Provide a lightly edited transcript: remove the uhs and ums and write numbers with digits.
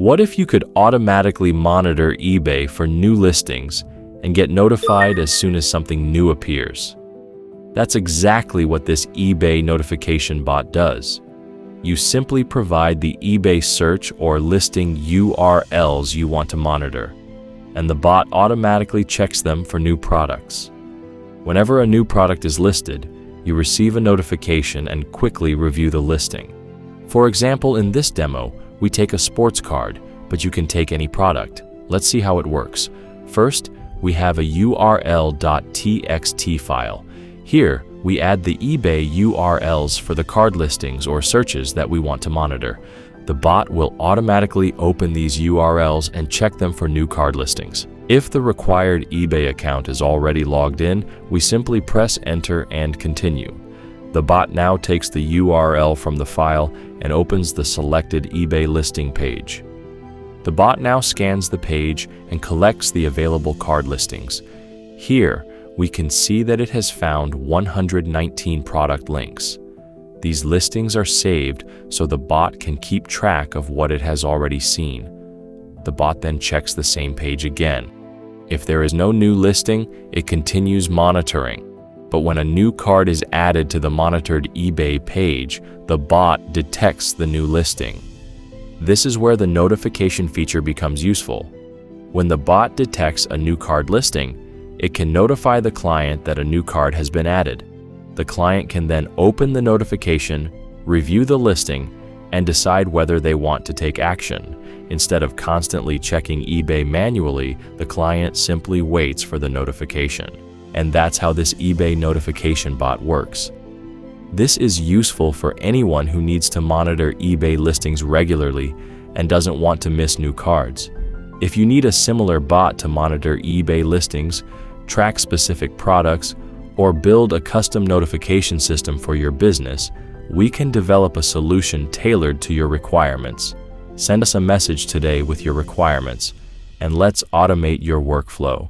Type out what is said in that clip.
What if you could automatically monitor eBay for new listings and get notified as soon as something new appears? That's exactly what this eBay notification bot does. You simply provide the eBay search or listing URLs you want to monitor, and the bot automatically checks them for new products. Whenever a new product is listed, you receive a notification and quickly review the listing. For example, in this demo, we take a sports card, but you can take any product. Let's see how it works. First, we have a url.txt file. Here, we add the eBay URLs for the card listings or searches that we want to monitor. The bot will automatically open these URLs and check them for new card listings. If the required eBay account is already logged in, we simply press enter and continue. The bot now takes the URL from the file and opens the selected eBay listing page. The bot now scans the page and collects the available card listings. Here, we can see that it has found 119 product links. These listings are saved so the bot can keep track of what it has already seen. The bot then checks the same page again. If there is no new listing, it continues monitoring. But when a new card is added to the monitored eBay page, the bot detects the new listing. This is where the notification feature becomes useful. When the bot detects a new card listing, it can notify the client that a new card has been added. The client can then open the notification, review the listing, and decide whether they want to take action. Instead of constantly checking eBay manually, the client simply waits for the notification. And that's how this eBay notification bot works. This is useful for anyone who needs to monitor eBay listings regularly and doesn't want to miss new cards. If you need a similar bot to monitor eBay listings, track specific products, or build a custom notification system for your business, we can develop a solution tailored to your requirements. Send us a message today with your requirements, and let's automate your workflow.